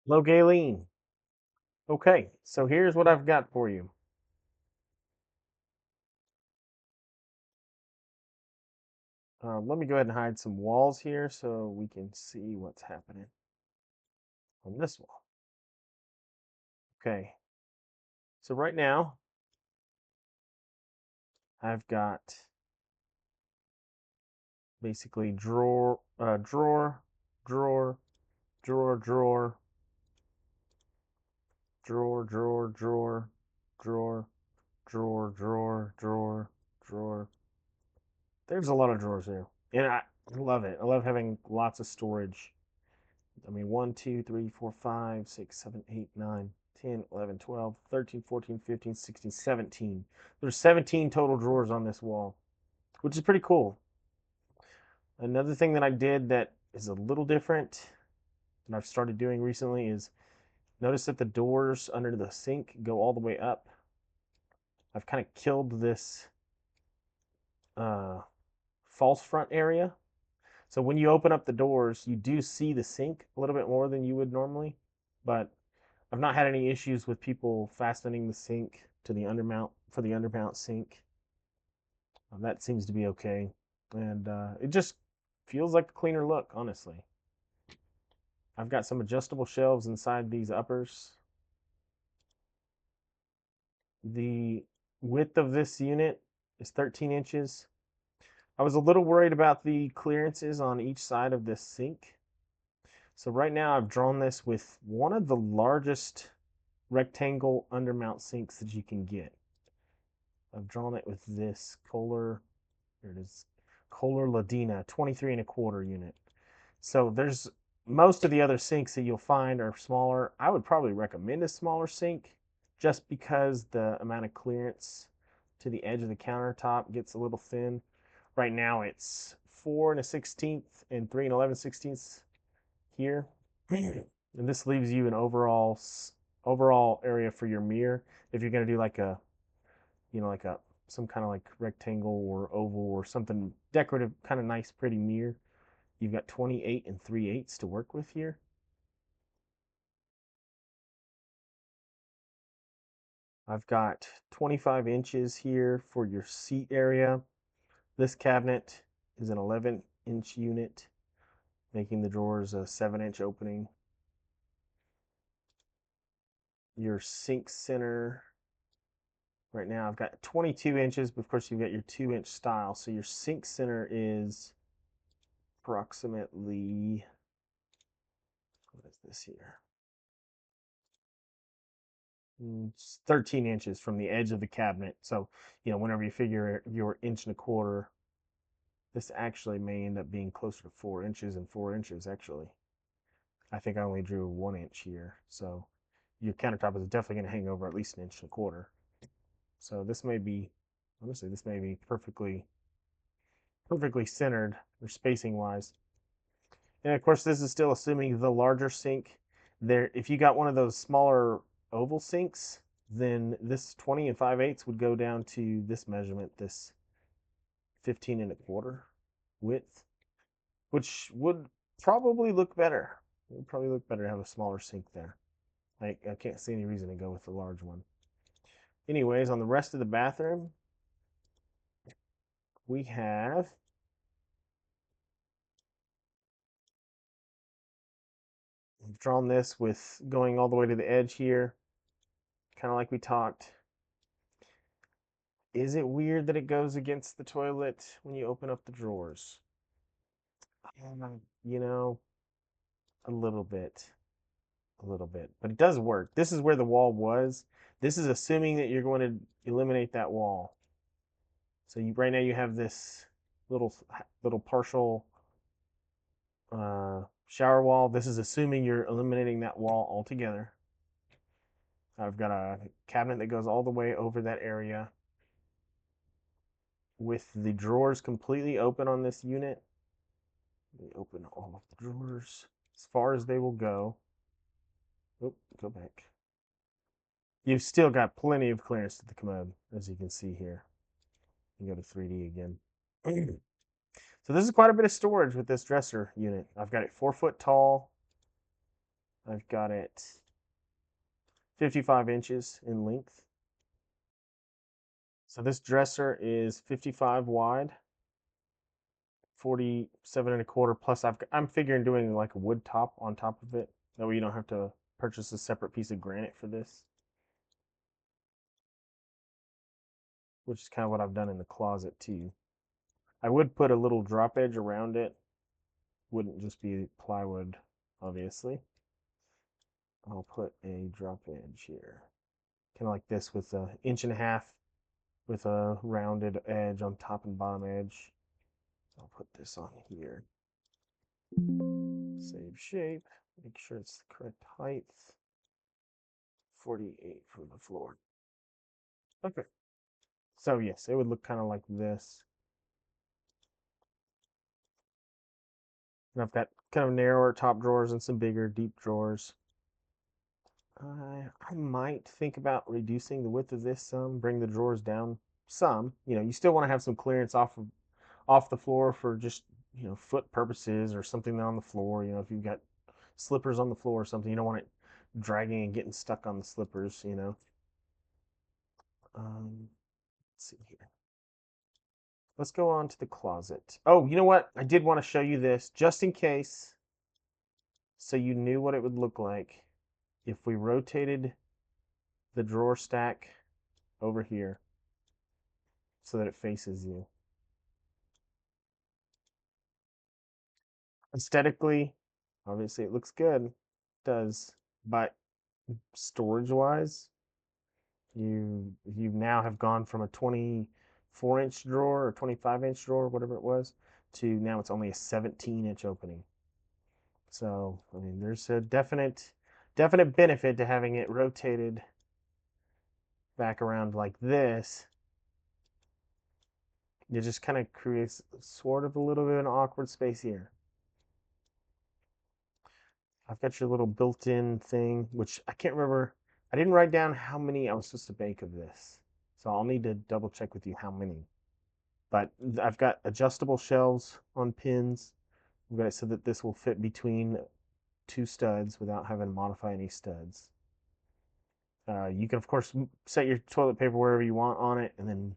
Hello, Galen. Okay, so here's what I've got for you. Let me go ahead and hide some walls here so we can see what's happening on this wall. Okay, so right now I've got basically drawer, drawer, drawer, drawer, drawer, drawer, drawer, drawer, drawer, drawer, drawer, drawer. There's a lot of drawers here, and I love it. I love having lots of storage. I mean, 1, 2, 3, 4, 5, 6, 7, 8, 9, 10, 11, 12, 13, 14, 15, 16, 17. There's 17 total drawers on this wall, which is pretty cool. Another thing that I did that is a little different and I've started doing recently is notice that the doors under the sink go all the way up. I've kind of killed this uh, false front area. So when you open up the doors, you do see the sink a little bit more than you would normally, but I've not had any issues with people fastening the sink to the undermount for the undermount sink. That seems to be okay, and it just feels like a cleaner look, honestly. I've got some adjustable shelves inside these uppers. The width of this unit is 13 inches. I was a little worried about the clearances on each side of this sink. So right now I've drawn this with one of the largest rectangle undermount sinks that you can get. I've drawn it with this Kohler, here it is, Kohler Ladina 23 1/4 unit. So there's most of the other sinks that you'll find are smaller. I would probably recommend a smaller sink just because the amount of clearance to the edge of the countertop gets a little thin. Right now it's 4 1/16 and 3 11/16 here. And this leaves you an overall area for your mirror if you're going to do like a like a some kind of like rectangle or oval or something decorative, kind of nice, pretty mirror. You've got 28 and 3/8 to work with here. I've got 25 inches here for your seat area. This cabinet is an 11-inch unit, making the drawers a 7-inch opening. Your sink center, right now I've got 22 inches, but of course you've got your 2-inch style. So your sink center is approximately, what is this here? It's 13 inches from the edge of the cabinet. So, whenever you figure your 1.25 inches, this actually may end up being closer to 4 inches and 4 inches, actually. I think I only drew 1 inch here. So your countertop is definitely going to hang over at least 1.25 inches. So this may be, honestly, this may be perfectly centered or spacing wise. And of course, this is still assuming the larger sink. There, if you got one of those smaller oval sinks, then this 20 and 5/8 would go down to this measurement, this 15 1/4 width, which would probably look better. It would probably look better to have a smaller sink there. I can't see any reason to go with the large one. Anyways, on the rest of the bathroom, we have drawn this with going all the way to the edge here, kind of like we talked. Is it weird that it goes against the toilet when you open up the drawers? You know, a little bit, but it does work. This is where the wall was. This is assuming that you're going to eliminate that wall. So right now you have this little partial shower wall. This is assuming you're eliminating that wall altogether. I've got a cabinet that goes all the way over that area with the drawers completely open on this unit. We open all of the drawers as far as they will go. Oh, go back. You've still got plenty of clearance to the commode, as you can see here. You go to 3D again. So this is quite a bit of storage with this dresser unit. I've got it 4 foot tall. I've got it 55 inches in length. So this dresser is 55 wide, 47 and a quarter. Plus, I'm figuring doing like a wood top on top of it. That way you don't have to purchase a separate piece of granite for this, which is kind of what I've done in the closet too. I would put a little drop edge around it. Wouldn't just be plywood, obviously. I'll put a drop edge here, kind of like this, with an inch and a half with a rounded edge on top and bottom edge. I'll put this on here. Save shape. Make sure it's the correct height. 48 from the floor. Okay. So yes, it would look kind of like this. And I've got kind of narrower top drawers and some bigger deep drawers. I might think about reducing the width of this some, bring the drawers down some. You still want to have some clearance off the floor for just, foot purposes or something on the floor. If you've got slippers on the floor or something, you don't want it dragging and getting stuck on the slippers. Let's see here. Let's go on to the closet. Oh, you know what? I did want to show you this just in case, so you knew what it would look like if we rotated the drawer stack over here so that it faces you. Aesthetically, obviously it looks good. It does. But storage wise, you now have gone from a 24-inch drawer or 25-inch drawer, whatever it was, to now it's only a 17-inch opening. So, I mean, there's a definite benefit to having it rotated back around like this. It just kind of creates sort of a little bit of an awkward space here. I've got your little built-in thing, which I can't remember. I didn't write down how many I was supposed to bake of this. So I'll need to double check with you how many. But I've got adjustable shelves on pins. I've got it so that this will fit between two studs without having to modify any studs. You can, of course, set your toilet paper wherever you want on it, and then,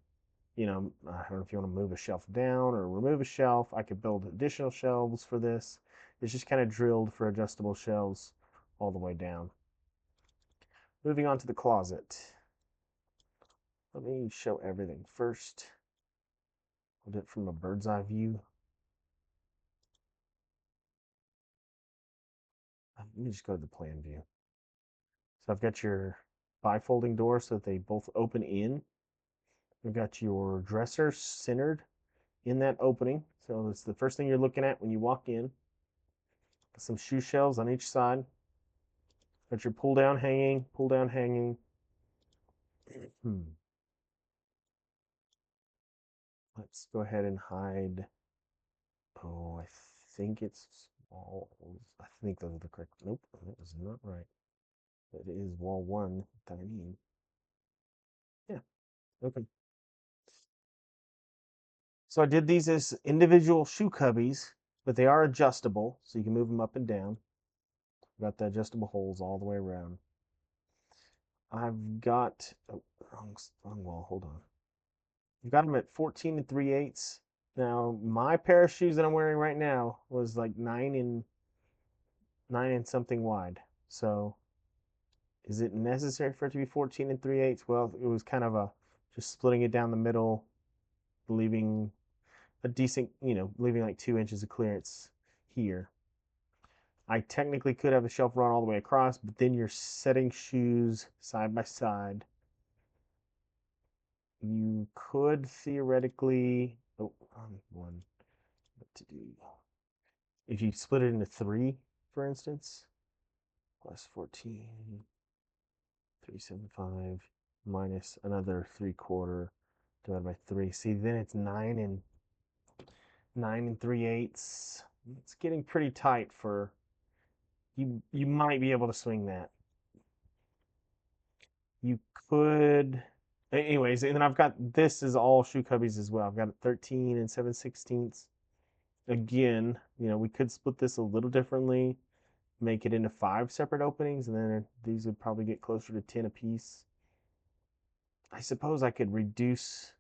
I don't know if you want to move a shelf down or remove a shelf. I could build additional shelves for this. It's just kind of drilled for adjustable shelves all the way down. Moving on to the closet. Let me show everything first. I'll do it from a bird's eye view. Let me just go to the plan view. So I've got your bifolding doors so that they both open in. We've got your dresser centered in that opening. So it's the first thing you're looking at when you walk in. Some shoe shelves on each side. Got your pull down hanging. Let's go ahead and hide. Oh, I think it's walls. I think those are the correct. Nope, that was not right. That is wall one that I need. Yeah, okay. So I did these as individual shoe cubbies, but they are adjustable, so you can move them up and down. Got the adjustable holes all the way around. I've got, oh, wrong wall, hold on. I've got them at 14 3/8. Now, my pair of shoes that I'm wearing right now was like 9 and something wide. So is it necessary for it to be 14 3/8? Well, it was kind of just splitting it down the middle, leaving a decent, leaving like 2 inches of clearance here. I technically could have the shelf run all the way across, but then you're setting shoes side by side. You could theoretically, oh, wrong one, what to do. If you split it into three, for instance, plus 14, 375, minus another 3/4 divided by 3. See, then it's 9 3/8. It's getting pretty tight for you might be able to swing that. You could, anyways, and then I've got, this is all shoe cubbies as well. I've got 13 and 7/16. Again, we could split this a little differently. make it into 5 separate openings, and then these would probably get closer to 10 apiece. I suppose I could reduce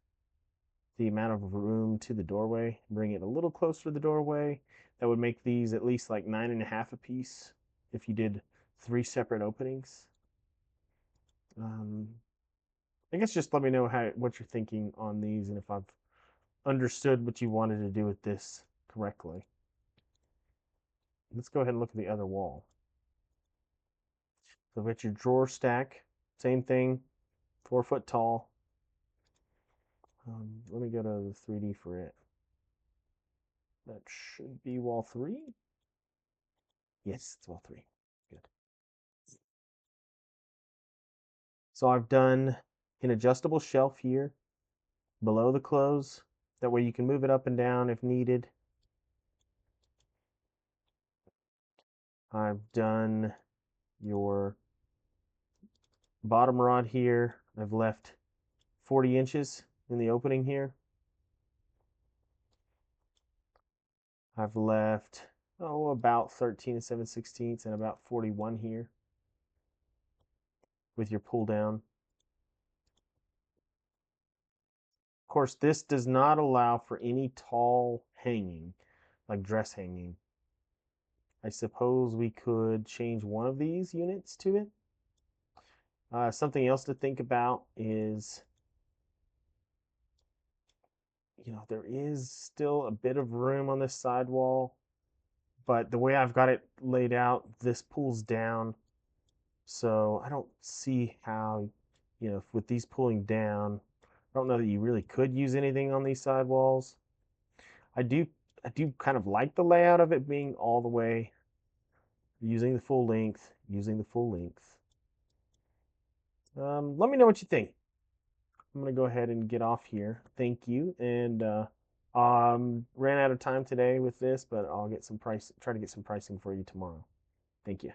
the amount of room to the doorway, bring it a little closer to the doorway. That would make these at least like 9.5 apiece if you did 3 separate openings. I guess just let me know what you're thinking on these and if I've understood what you wanted to do with this correctly. Let's go ahead and look at the other wall. So we've got your drawer stack, same thing, 4 foot tall. Let me go to the 3D for it. That should be wall 3. Yes, it's wall 3. Good. So I've done an adjustable shelf here below the clothes. That way you can move it up and down if needed. I've done your bottom rod here. I've left 40 inches in the opening here. I've left, about 13 and 7/16 and about 41 here with your pull down. Of course, this does not allow for any tall hanging, like dress hanging. I suppose we could change one of these units to it. Something else to think about is, there is still a bit of room on this side wall, but the way I've got it laid out, this pulls down. So I don't see how, with these pulling down, I don't know that you really could use anything on these side walls. I do kind of like the layout of it being all the way using the full length, let me know what you think. I'm gonna go ahead and get off here. Thank you, and ran out of time today with this, but I'll try to get some pricing for you tomorrow. Thank you.